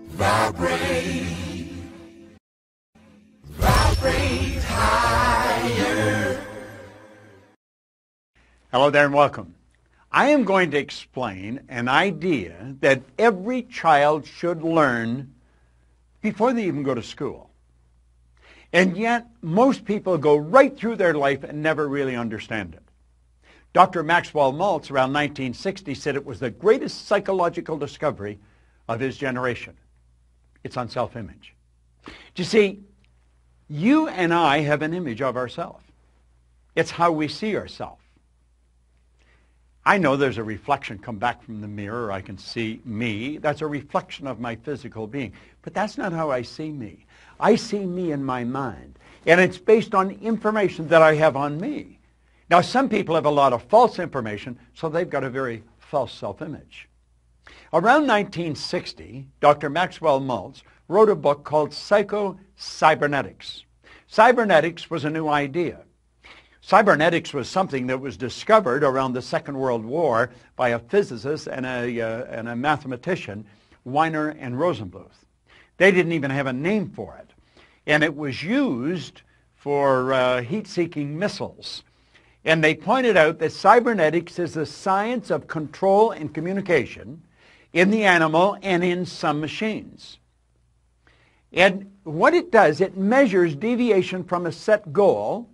Vibrate, vibrate higher. Hello there and welcome. I am going to explain an idea that every child should learn before they even go to school. And yet, most people go right through their life and never really understand it. Dr. Maxwell Maltz, around 1960, said it was the greatest psychological discovery of his generation. It's on self-image. You see, you and I have an image of ourselves. It's how we see ourselves. I know there's a reflection come back from the mirror. I can see me. That's a reflection of my physical being. But that's not how I see me. I see me in my mind. And it's based on information that I have on me. Now, some people have a lot of false information, so they've got a very false self-image. Around 1960, Dr. Maxwell Maltz wrote a book called Psycho-Cybernetics. Cybernetics was a new idea. Cybernetics was something that was discovered around the Second World War by a physicist and a mathematician, Wiener and Rosenbluth. They didn't even have a name for it. And it was used for heat-seeking missiles. And they pointed out that cybernetics is the science of control and communication in the animal and in some machines. And what it does, it measures deviation from a set goal,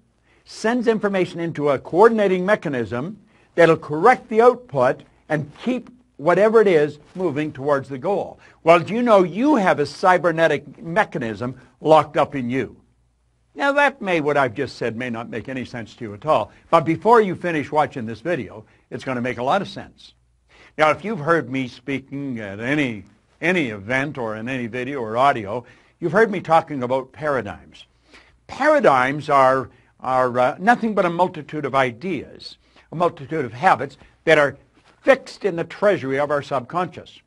sends information into a coordinating mechanism that'll correct the output and keep whatever it is moving towards the goal. Well, do you know you have a cybernetic mechanism locked up in you? Now what I've just said may not make any sense to you at all, but before you finish watching this video, it's going to make a lot of sense. Now, if you've heard me speaking at any event or in any video or audio, you've heard me talking about paradigms. Paradigms are nothing but a multitude of ideas, a multitude of habits that are fixed in the treasury of our subconscious.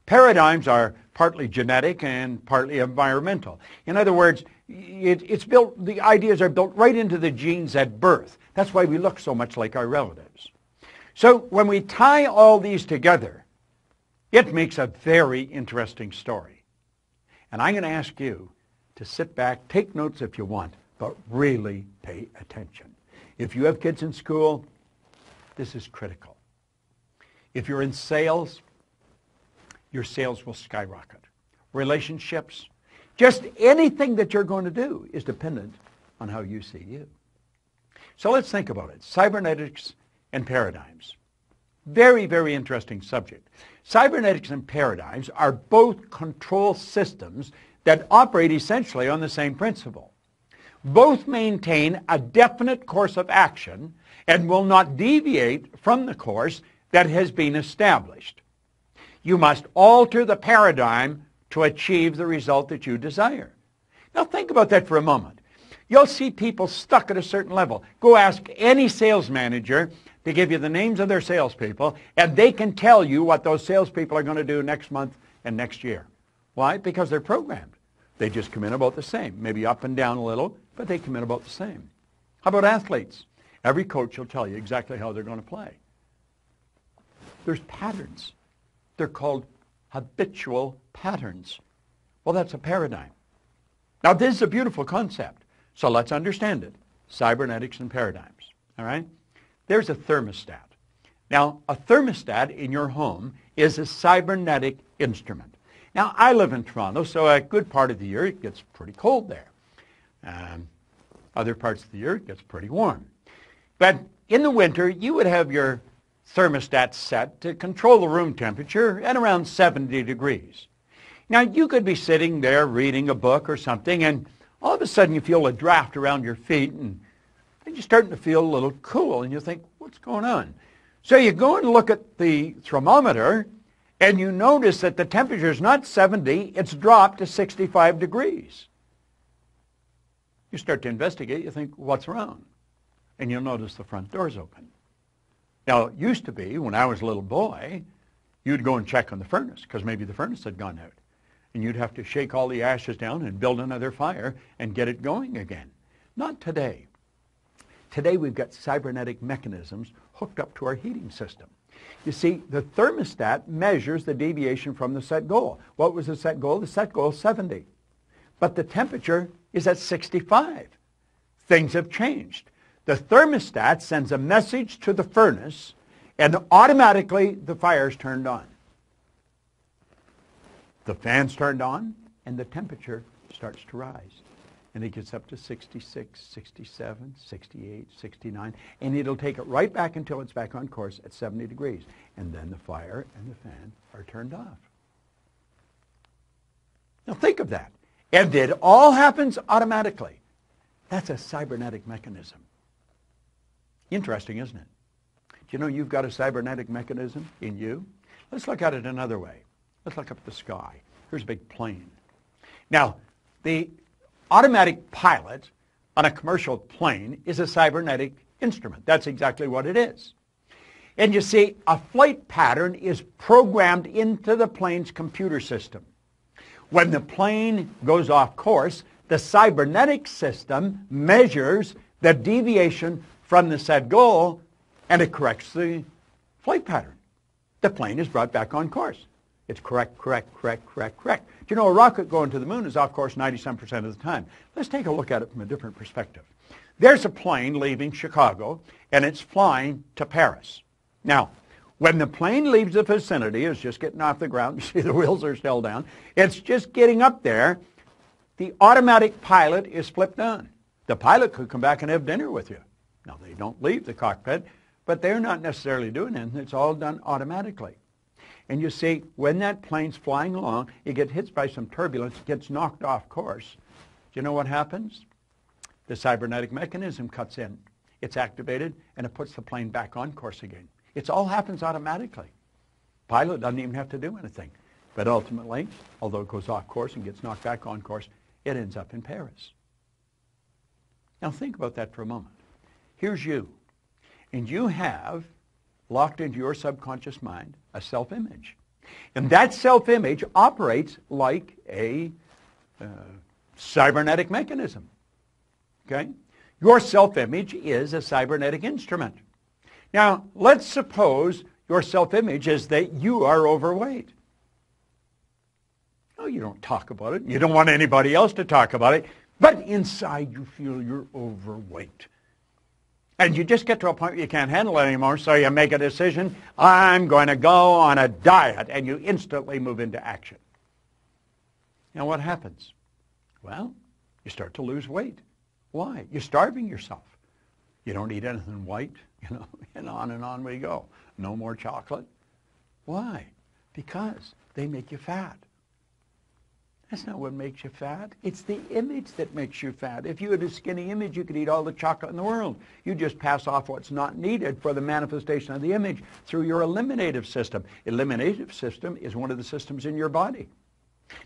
Paradigms are partly genetic and partly environmental. In other words, the ideas are built right into the genes at birth. That's why we look so much like our relatives. So when we tie all these together, it makes a very interesting story. And I'm going to ask you to sit back, take notes if you want, but really pay attention. If you have kids in school, this is critical. If you're in sales, your sales will skyrocket. Relationships, just anything that you're going to do is dependent on how you see you. So let's think about it. Cybernetics and paradigms. Very, very interesting subject. Cybernetics and paradigms are both control systems that operate essentially on the same principle. Both maintain a definite course of action and will not deviate from the course that has been established. You must alter the paradigm to achieve the result that you desire. Now think about that for a moment. You'll see people stuck at a certain level. Go ask any sales manager to give you the names of their salespeople, and they can tell you what those salespeople are going to do next month and next year. Why? Because they're programmed. They just come in about the same, maybe up and down a little, but they come in about the same. How about athletes? Every coach will tell you exactly how they're going to play. There's patterns. They're called habitual patterns. Well, that's a paradigm. Now, this is a beautiful concept, so let's understand it. Cybernetics and paradigms, all right? There's a thermostat. Now, a thermostat in your home is a cybernetic instrument. Now, I live in Toronto, so a good part of the year it gets pretty cold there. Other parts of the year it gets pretty warm. But in the winter, you would have your thermostat set to control the room temperature at around 70 degrees. Now, you could be sitting there reading a book or something, and all of a sudden you feel a draft around your feet, and you're starting to feel a little cool, and you think, what's going on? So you go and look at the thermometer, and you notice that the temperature is not 70, it's dropped to 65 degrees. You start to investigate, you think, what's wrong? And you'll notice the front door's open. Now, it used to be, when I was a little boy, you'd go and check on the furnace, because maybe the furnace had gone out. And you'd have to shake all the ashes down and build another fire and get it going again. Not today. Today we've got cybernetic mechanisms hooked up to our heating system. You see, the thermostat measures the deviation from the set goal. What was the set goal? The set goal is 70. But the temperature is at 65. Things have changed. The thermostat sends a message to the furnace, and automatically the fire is turned on. The fan's turned on, and the temperature starts to rise. And it gets up to 66, 67, 68, 69, and it'll take it right back until it's back on course at 70 degrees. And then the fire and the fan are turned off. Now think of that. And it all happens automatically. That's a cybernetic mechanism. Interesting, isn't it? Do you know you've got a cybernetic mechanism in you? Let's look at it another way. Let's look up at the sky. Here's a big plane. Now, the automatic pilot on a commercial plane is a cybernetic instrument. That's exactly what it is. And you see, a flight pattern is programmed into the plane's computer system. When the plane goes off course, the cybernetic system measures the deviation from the set goal, and it corrects the flight pattern. The plane is brought back on course. It's correct. Do you know a rocket going to the moon is off course 97% of the time? Let's take a look at it from a different perspective. There's a plane leaving Chicago, and it's flying to Paris. Now, when the plane leaves the vicinity, it's just getting off the ground. You see the wheels are still down. It's just getting up there. The automatic pilot is flipped on. The pilot could come back and have dinner with you. Now, they don't leave the cockpit, but they're not necessarily doing anything. It's all done automatically. And you see, when that plane's flying along, it gets hit by some turbulence, gets knocked off course. Do you know what happens? The cybernetic mechanism cuts in. It's activated, and it puts the plane back on course again. It all happens automatically. Pilot doesn't even have to do anything. But ultimately, although it goes off course and gets knocked back on course, it ends up in Paris. Now think about that for a moment. Here's you, and you have locked into your subconscious mind a self-image. And that self-image operates like a cybernetic mechanism. Okay? Your self-image is a cybernetic instrument. Now, let's suppose your self-image is that you are overweight. Oh, you don't talk about it. You don't want anybody else to talk about it. But inside you feel you're overweight. And you just get to a point where you can't handle it anymore, so you make a decision, I'm going to go on a diet, and you instantly move into action. Now what happens? Well, you start to lose weight. Why? You're starving yourself. You don't eat anything white, and on we go. No more chocolate. Why? Because they make you fat. That's not what makes you fat. It's the image that makes you fat. If you had a skinny image, you could eat all the chocolate in the world. You just pass off what's not needed for the manifestation of the image through your eliminative system. Eliminative system is one of the systems in your body.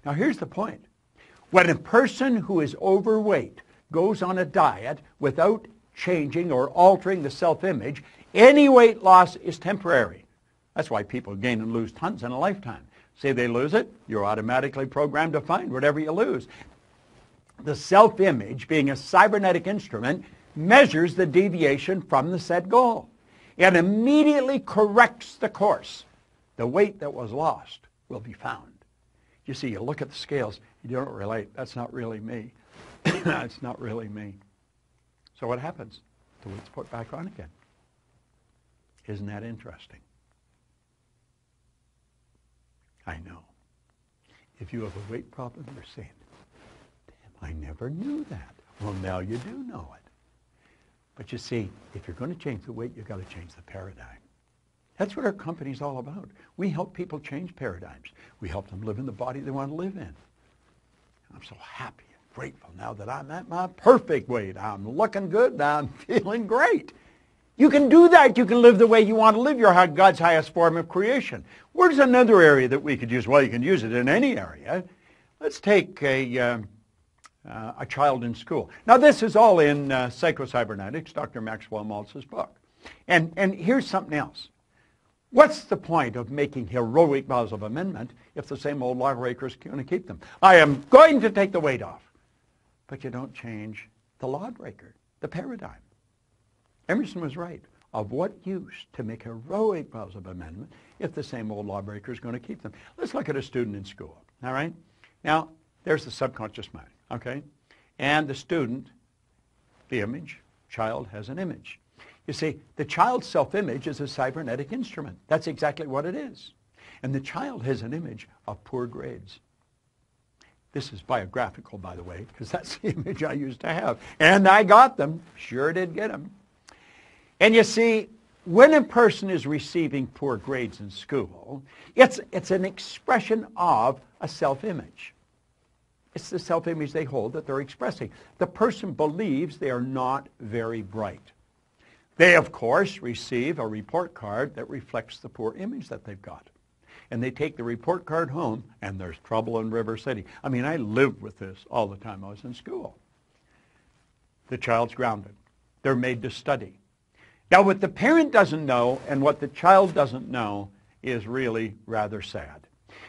Now here's the point. When a person who is overweight goes on a diet without changing or altering the self-image, any weight loss is temporary. That's why people gain and lose tons in a lifetime. Say they lose it, you're automatically programmed to find whatever you lose. The self-image, being a cybernetic instrument, measures the deviation from the set goal and immediately corrects the course. The weight that was lost will be found. You see, you look at the scales, you don't relate. That's not really me. That's not really me. So what happens? The weight's put back on again. Isn't that interesting? I know. If you have a weight problem, you're saying, damn, I never knew that. Well, now you do know it. But you see, if you're going to change the weight, you've got to change the paradigm. That's what our company's all about. We help people change paradigms. We help them live in the body they want to live in. I'm so happy and grateful now that I'm at my perfect weight. I'm looking good. I'm feeling great. You can do that. You can live the way you want to live. You're God's highest form of creation. Where's another area that we could use? Well, you can use it in any area. Let's take a child in school. Now, this is all in Psycho-Cybernetics, Dr. Maxwell Maltz's book. And here's something else. What's the point of making heroic vows of amendment if the same old lawbreakers are going to keep them? I am going to take the weight off. But you don't change the lawbreaker, the paradigm. Emerson was right. of what use to make heroic vows of amendment if the same old lawbreaker is going to keep them? Let's look at a student in school, all right? Now, there's the subconscious mind, okay? And the student, the image, child has an image. You see, the child's self-image is a cybernetic instrument. That's exactly what it is. And the child has an image of poor grades. This is biographical, by the way, because that's the image I used to have. And I got them. Sure did get them. And you see, when a person is receiving poor grades in school, it's an expression of a self-image. It's the self-image they hold that they're expressing. The person believes they are not very bright. They, of course, receive a report card that reflects the poor image that they've got. And they take the report card home, and there's trouble in River City. I mean, I lived with this all the time I was in school. The child's grounded. They're made to study. Now, what the parent doesn't know and what the child doesn't know is really rather sad.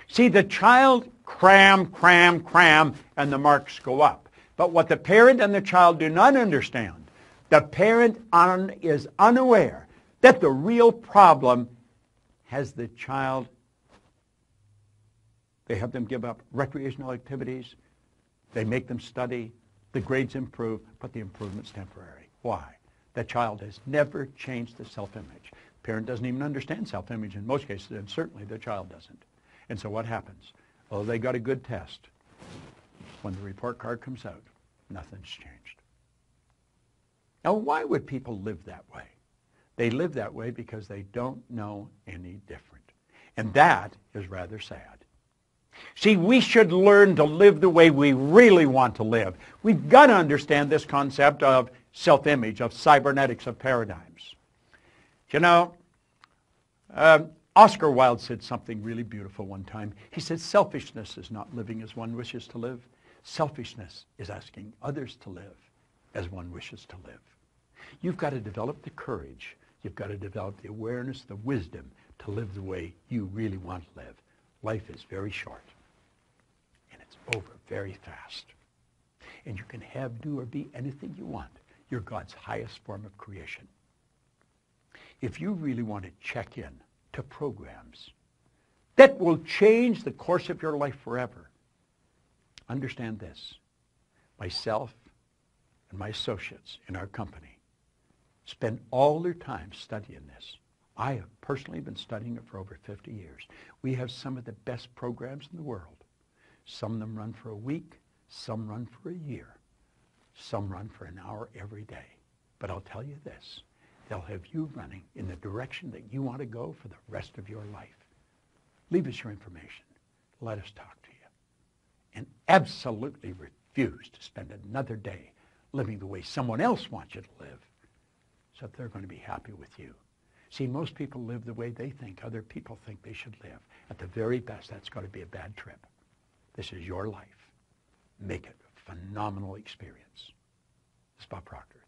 See, the child cram, and the marks go up. But what the parent and the child do not understand, the parent is unaware that the real problem has the child. They have them give up recreational activities. They make them study. The grades improve, but the improvement's temporary. Why? The child has never changed the self-image. Parent doesn't even understand self-image in most cases, and certainly the child doesn't. And so what happens? Oh, they got a good test. When the report card comes out, nothing's changed. Now, why would people live that way? They live that way because they don't know any different. And that is rather sad. See, we should learn to live the way we really want to live. We've got to understand this concept of self-image, of cybernetics, of paradigms. You know, Oscar Wilde said something really beautiful one time. He said, selfishness is not living as one wishes to live. Selfishness is asking others to live as one wishes to live. You've got to develop the courage. You've got to develop the awareness, the wisdom to live the way you really want to live. Life is very short, and it's over very fast. And you can have, do, or be anything you want. You're God's highest form of creation. If you really want to check in to programs that will change the course of your life forever, understand this. Myself and my associates in our company spend all their time studying this. I have personally been studying it for over 50 years. We have some of the best programs in the world. Some of them run for a week, some run for a year, some run for an hour every day. But I'll tell you this, they'll have you running in the direction that you want to go for the rest of your life. Leave us your information. Let us talk to you. And absolutely refuse to spend another day living the way someone else wants you to live, so that they're going to be happy with you. See, most people live the way they think other people think they should live. At the very best, that's got to be a bad trip. This is your life. Make it a phenomenal experience. This is Bob Proctor.